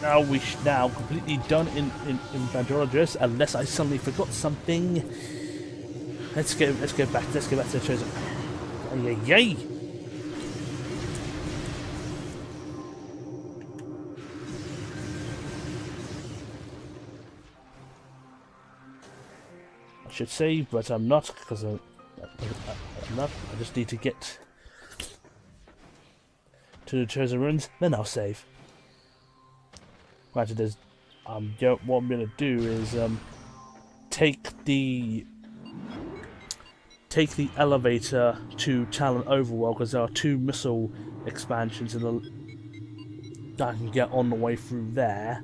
now completely done in Pandora Dress, unless I suddenly forgot something. Let's go back to the chosen. Yay! I should save, but I'm not, because I'm not. I just need to get to the chosen ruins, then I'll save. Granted, there's what I'm gonna do is take the elevator to Talon Overworld, because there are 2 missile expansions that I can get on the way through there.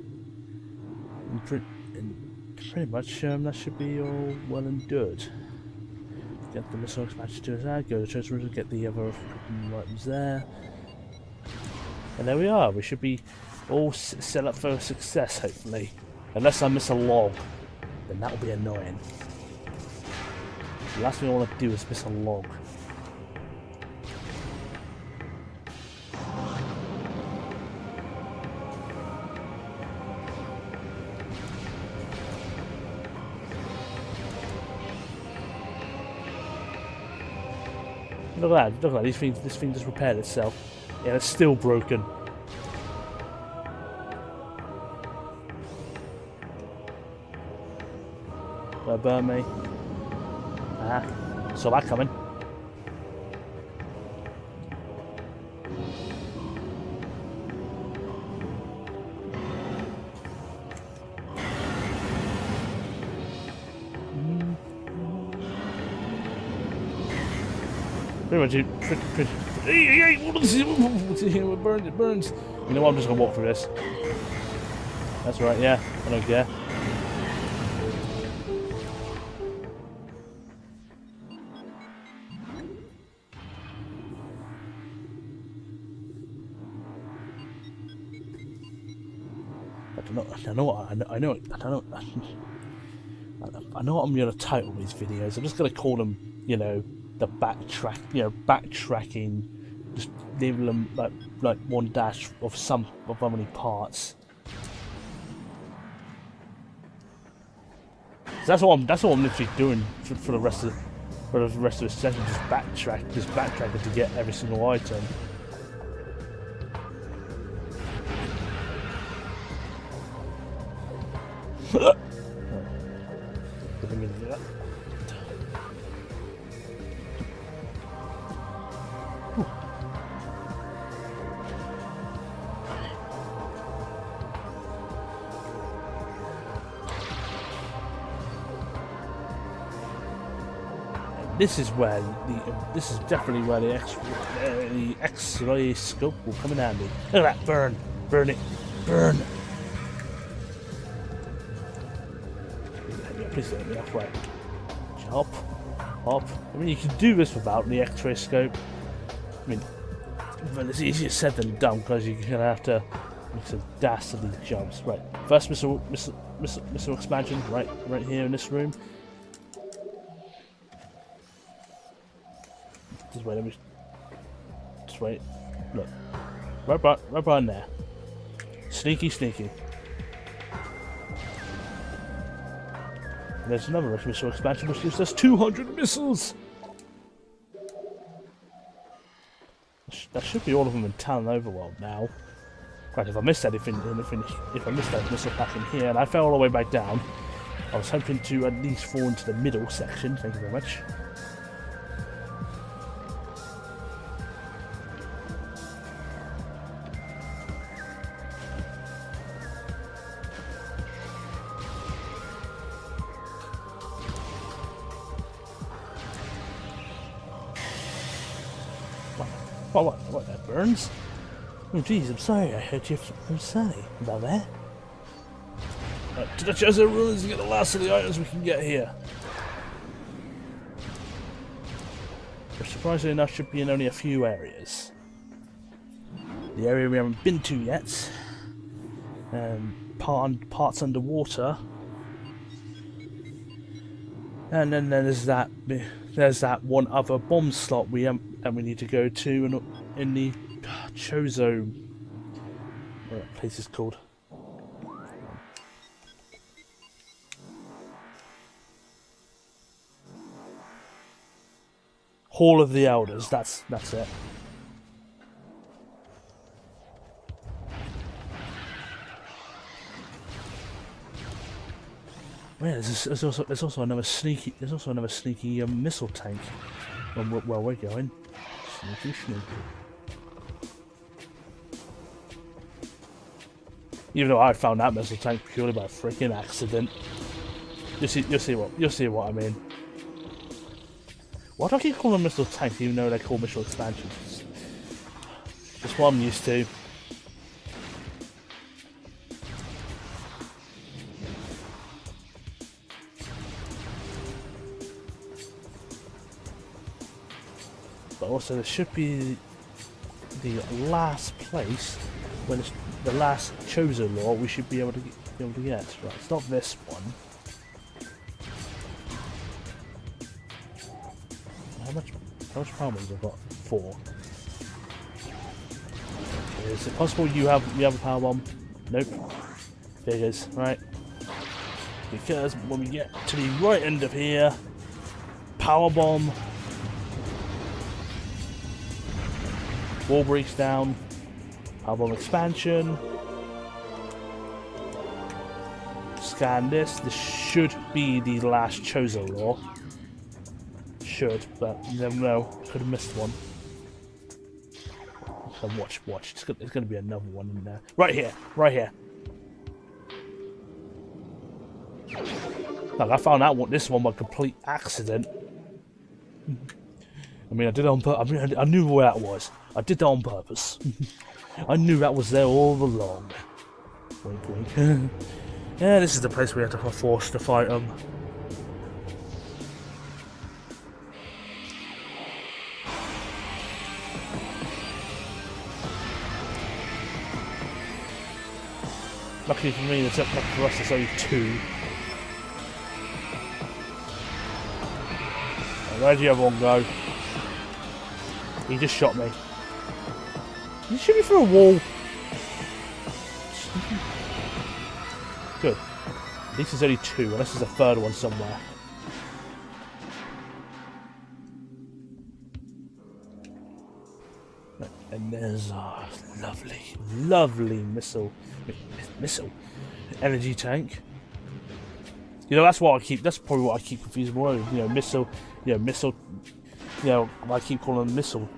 And pretty much that should be all well and good. Get the missile expansion to there, go to the chosen ruins, get the other items there. And there we are, we should be all set up for success, hopefully. Unless I miss a log, then that will be annoying. The last thing I want to do is miss a log. Look at that, this thing just repaired itself. Yeah, it's still broken. Don't burn me. Ah, saw that coming. Pretty much it burns. You know what, I'm just gonna walk through this. That's right, yeah, I don't care. I know what I'm gonna title these videos. I'm just gonna call them, you know, the backtracking. Just leave them like one dash of how many parts. So that's what I'm literally doing for the rest of the session. Just backtracking to get every single item. This is definitely where the X-ray scope will come in handy. Look at that, burn it, burn. Please let me off right. Hop. I mean, you can do this without the X-ray scope. I mean, but it's easier said than done, because you're gonna have to make some dastardly jumps. Right, first missile expansion, right here in this room. Just wait. Look, right behind there. Sneaky. There's another missile expansion which gives us 200 missiles. That should be all of them in Talon Overworld now. Right, if I missed anything, if I missed that missile back in here, and I fell all the way back down, I was hoping to at least fall into the middle section. Thank you very much. What, that burns? Oh jeez, I'm sorry, I heard you. I'm sorry about that. Right, to the chosen ruins to get the last of the items we can get here. Which surprisingly enough should be in only a few areas. The area we haven't been to yet. Parts underwater. And then there's that one other bomb slot we need to go to in the Chozo. What that place is called? Hall of the Elders. That's it. Yeah, there's also another sneaky missile tank. Where we're going. Sneaky. Even though I found that missile tank purely by a freaking accident. You'll see what I mean. Why do I keep calling them missile tanks even though they're called missile expansions? That's what I'm used to. But also there should be the last place when it's the last chosen law we should be able to get. Right, it's not this one. How much power bombs I've got? 4. Is it possible you have a power bomb? Nope. Figures, right? Because when we get to the right end of here, power bomb, wall breaks down, power bomb expansion. Scan this. This should be the last chosen law. Should, but you never know. Could have missed one. So watch. There's going to be another one in there. Right here. Like I found out this one by complete accident. I mean, I did it on purpose. I mean, I knew where that was. I did that on purpose. I knew that was there all along. Wink, wink. Yeah, this is the place we had to force to fight them. Luckily for me, lucky for us, there's only 2. Where'd the other one go? He just shot me. Did he shoot me through a wall? Good. At least there's only 2, unless there's a third one somewhere. And there's our lovely missile energy tank. You know, that's probably what I keep confusing more. You know, missile. You know, I keep calling them missile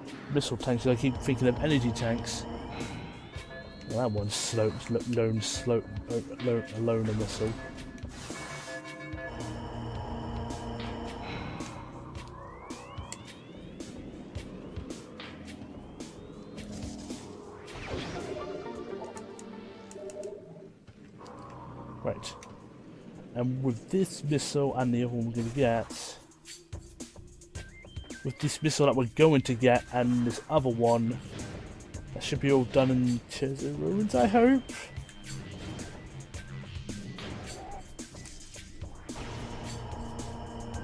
tanks. I keep thinking of energy tanks. Well, that one's alone a missile. Right. And with this missile and the other one we're going to get, with this missile that we're going to get and this other one, that should be all done in Tears of Ruins, I hope.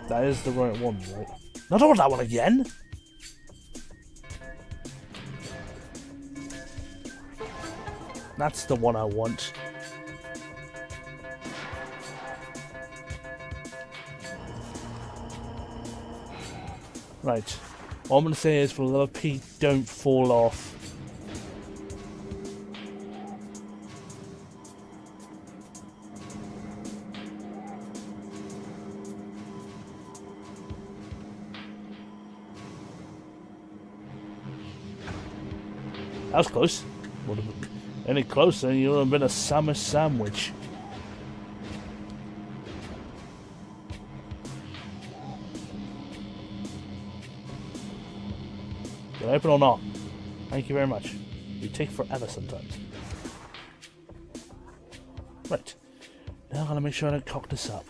That is the right one, right? No, I don't want that one again! That's the one I want. Right. What I'm going to say is, for the love of Pete, don't fall off. That was close. Would have been any closer, you would have been a summer sandwich. Open or not? Thank you very much. You take forever sometimes. Right. Now I'm gonna make sure I don't cock this up.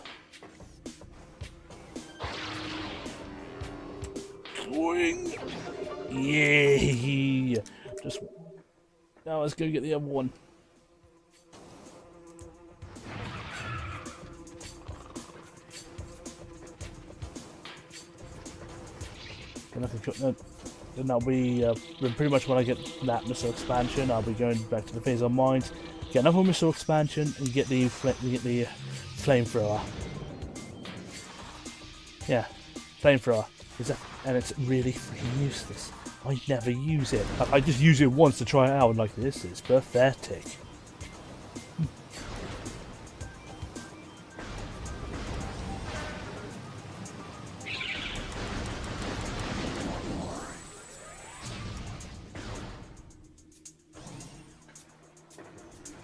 Swing! Yay! Just now let's go get the other one. Then I'll be pretty much when I get that missile expansion, I'll be going back to the phase on mines, get another missile expansion, and get the flamethrower. Yeah, flamethrower. And it's really freaking useless. I never use it. I just use it once to try it out, and like, this is pathetic.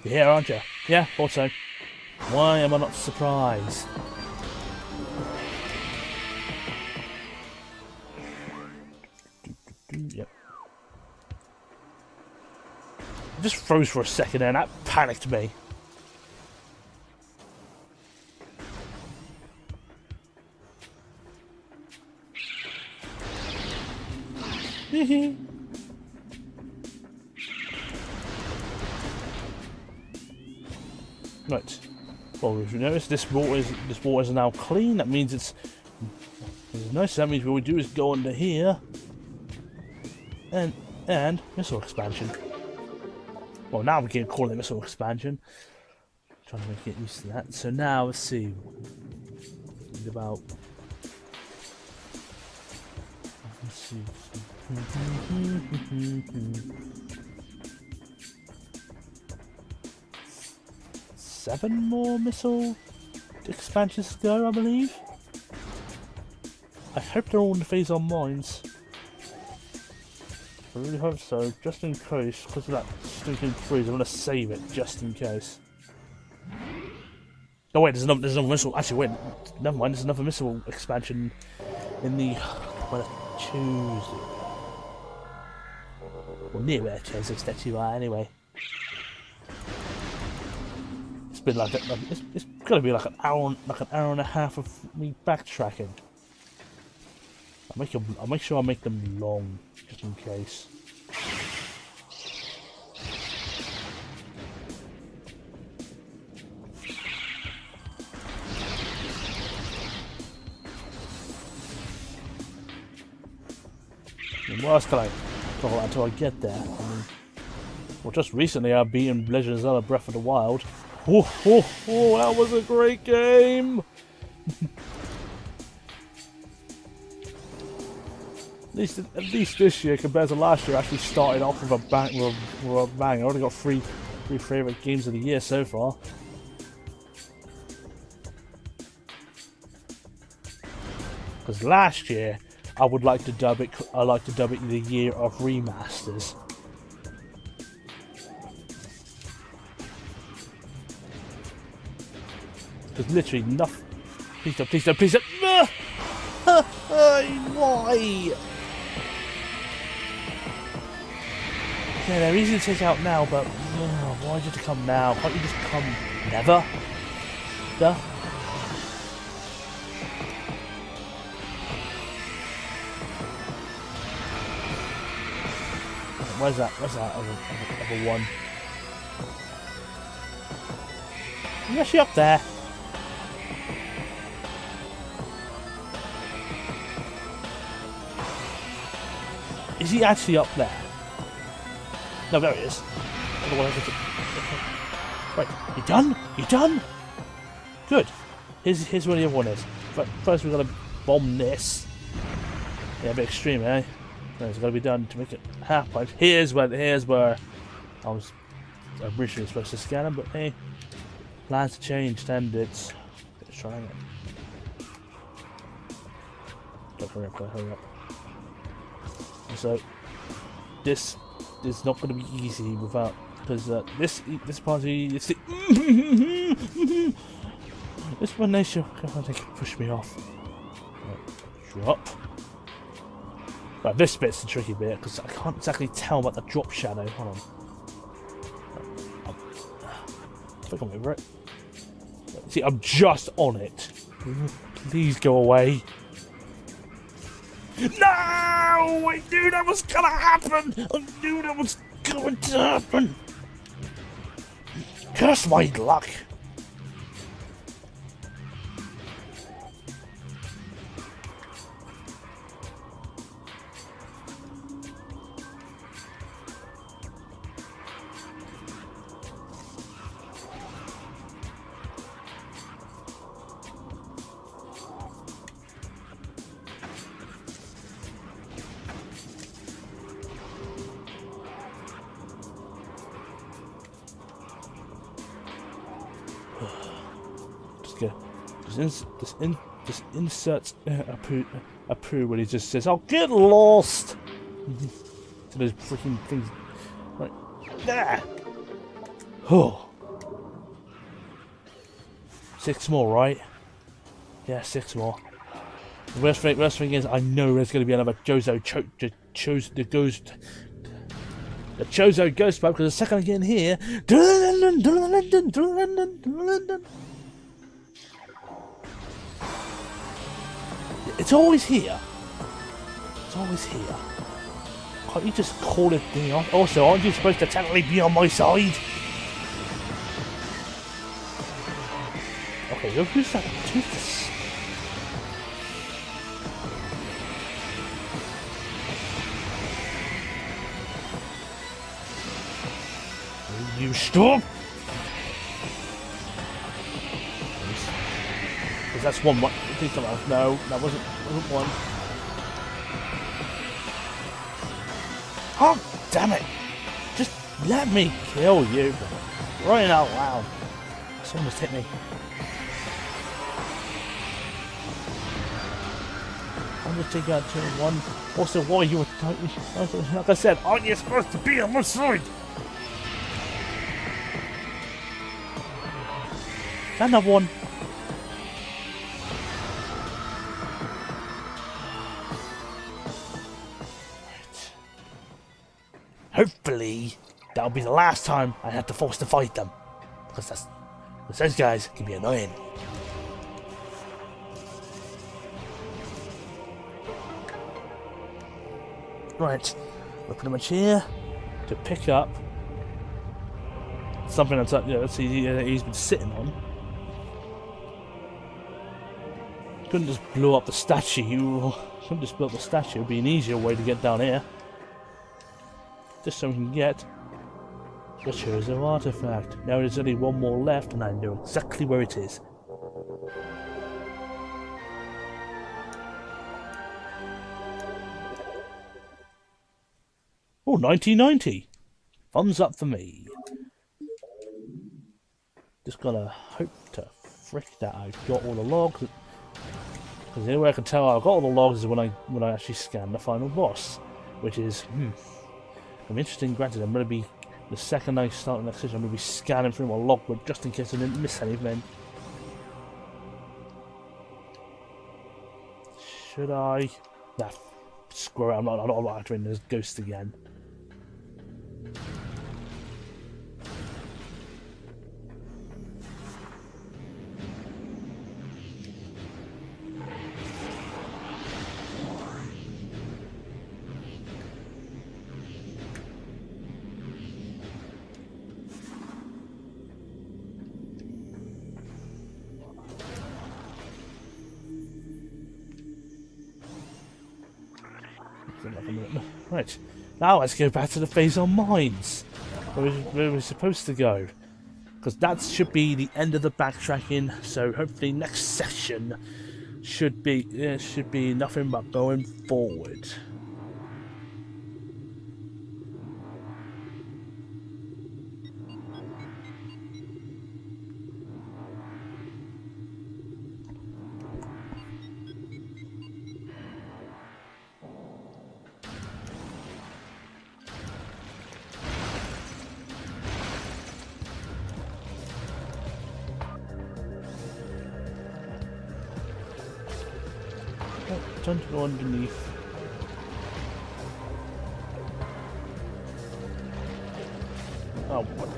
You're here, aren't you? Yeah, thought so. Why am I not surprised? Yep. It just froze for a second and that panicked me. Hehe. Right. Well, if you notice, this water is now clean. That means it's nice. That means what we do is go under here and missile expansion. Well, now we can call it missile expansion. Trying to get used to that. So now let's see. About. Let's see. 7 more missile expansions to go, I believe. I hope they're all in the phase on mines. I really hope so, just in case, because of that stinking freeze. I'm gonna save it just in case. Oh wait, there's another missile. Actually, wait, never mind. There's another missile expansion in the Tuesday. Well, near where Tuesday steps you are, anyway. It's been like it's gonna be like an hour and a half of me backtracking. I'll make sure I make them long, just in case. And what else can I talk about until I get there? I mean, well, just recently I've beaten Legend of Zelda Breath of the Wild. Oh, that was a great game! At least this year, compared to last year, I actually started off with a bang. I already got three favourite games of the year so far. Because last year, I would like to dub it. I like to dub it the year of remasters. There's literally nothing. Please don't. Why? Yeah, they're easy to take out now, but why did you come now? Can't you just come never? Duh. Where's that? Other one? He's actually up there. Is he actually up there? No, there he is. Right, you done? You done? Good. Here's where the other one is. But first we've got to bomb this. Yeah, a bit extreme, eh? No, it's got to be done to make it half pipe. Here's where I was originally supposed to scan him, but hey, plans changed and it's trying it. Don't hurry up. So this is not going to be easy without, because this party it's the this one nation they can push me off. Right, drop. Right, this bit's the tricky bit because I can't exactly tell about the drop shadow. Hold on. I think I'm over it. See, I'm just on it. Please go away. No! I knew that was gonna happen! I knew that was going to happen! Curse my luck! go. Just inserts a poo when he just says, "Oh, get lost!" to those freaking things. Right there. Oh. 6 more, right? Yeah, 6 more. The worst thing is, I know there's going to be another Chozo Ghost Pipe, because the second I get in here, it's always here. It's always here. Can't you just call it thing off? Also, aren't you supposed to technically be on my side? Okay, who's that? Who's this? You stop! Because that's one. No, that wasn't one. Oh, damn it! Just let me kill you. Right out loud. Someone just hit me. I'm just taking out 2 and 1. Also, why you were like I said, aren't you supposed to be on my side? Another one. Right. Hopefully, that'll be the last time I have to force to fight them, because those guys can be annoying. Right, we're pretty much here to pick up something that's he's been sitting on. Couldn't just blow up the statue. Couldn't just blow up the statue. It'd be an easier way to get down here. Just so we can get the Chozo artifact. Now there's only 1 more left, and I know exactly where it is. Oh, 1990. Thumbs up for me. Just gotta hope to frick that I've got all the logs. Because the only way I can tell I've got all the logs is when I actually scan the final boss, which is I'm interesting. Granted, I'm gonna be the second I start the next session, I'm gonna be scanning through my logbook just in case I didn't miss anything. Should I? Nah, screw it. I'm not entering this ghost again. Right, now let's go back to the phase on mines, where we're supposed to go, because that should be the end of the backtracking. So hopefully next session should be nothing but going forward. Time to go underneath. Oh, what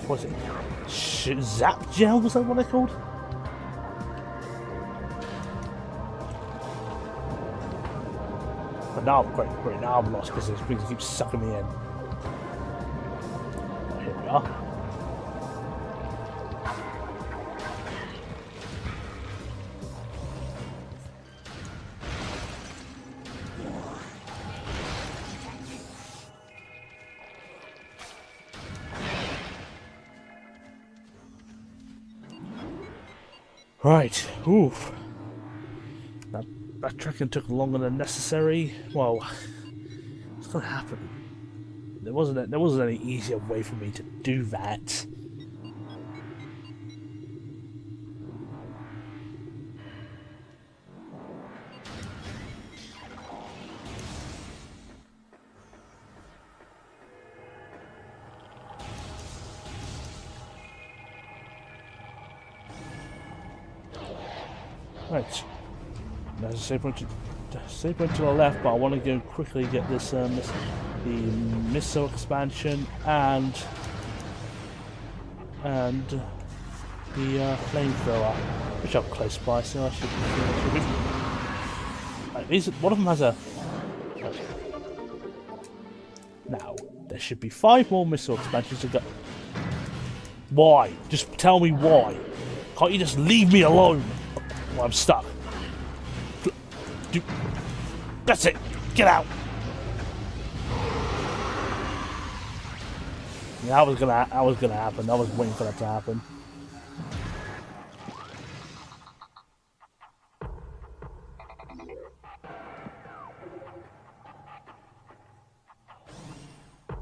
was it? Zap gel? Was that what they're called? But now, great, now I'm lost because this thing keeps sucking me in. Here we are. Right, oof. That backtracking took longer than necessary. Well, what's gonna happen? There wasn't any easier way for me to do that. Right. There's a save point to the left, but I want to go quickly get this the missile expansion and the flamethrower, which are close by, so I should be. One of them has a. Now there should be 5 more missile expansions to go. Why? Just tell me why. Can't you just leave me alone? Well, I'm stuck. That's it. Get out. Yeah, that was gonna happen. I was waiting for that to happen.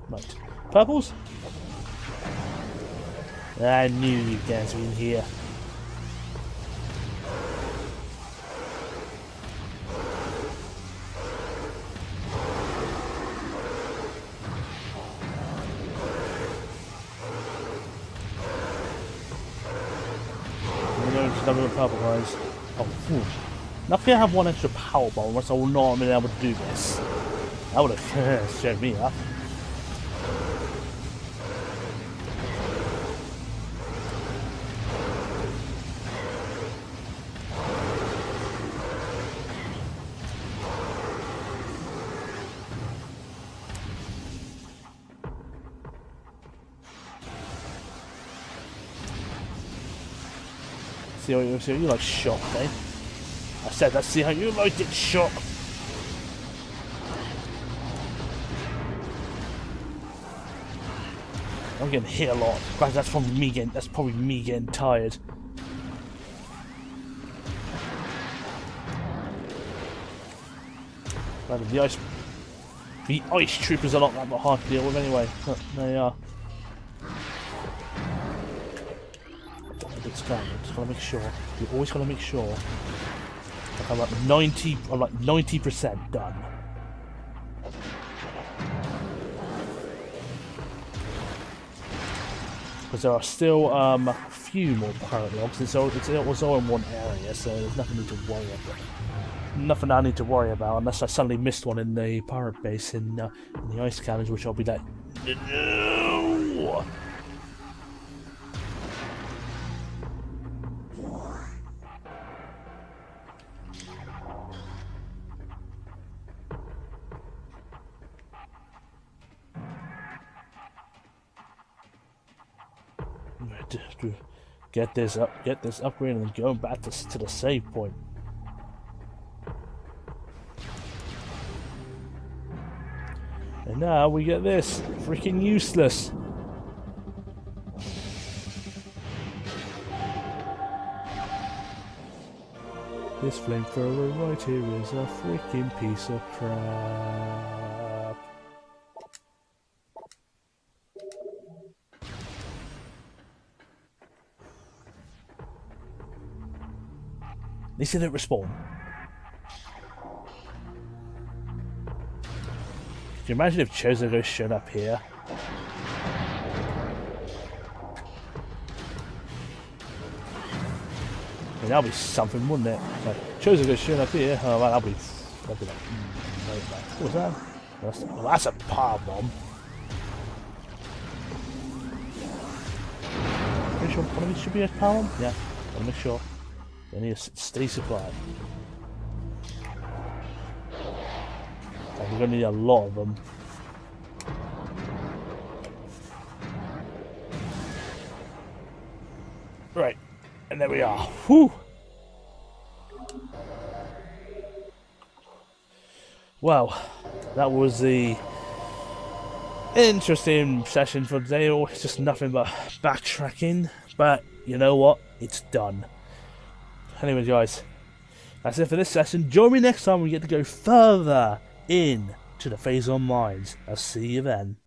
Right. Purples? I knew you guys were in here. Another purple guys. Oh, phew. Luckily I have 1 extra power bomb, or else I will not have been able to do this. That would have showed me up. See how you like shock, eh? I said let's see how you liked it, shock. I'm getting hit a lot. Guys, that's probably me getting tired. Right, the ice troopers are not that hard to deal with anyway. But there you are. Just gotta make sure. You always gotta make sure. Like I'm like 90% done. Because there are still a few more pirate logs. It was all in one area, so there's nothing I need to worry about unless I suddenly missed one in the pirate base in the ice cannons, which I'll be like, no. To get this upgrade and then go back to the save point. And now we get this freaking useless. This flamethrower right here is a freaking piece of crap. At least they didn't respawn. Can you imagine if Chosen Ghost showed up here? I mean, that'll be something, wouldn't it? Like, Chosen Ghost showing up here. Oh, well, that'll be like, what was that? That's a power bomb. Pretty sure one of these should be a power bomb? Yeah, gotta make sure. They need a steady supply. And we're going to need a lot of them. Right, and there we are. Whew! Well, that was the interesting session for today. It's just nothing but backtracking. But you know what? It's done. Anyways, guys, that's it for this session. Join me next time when we get to go further in to the Phase On Mines. I'll see you then.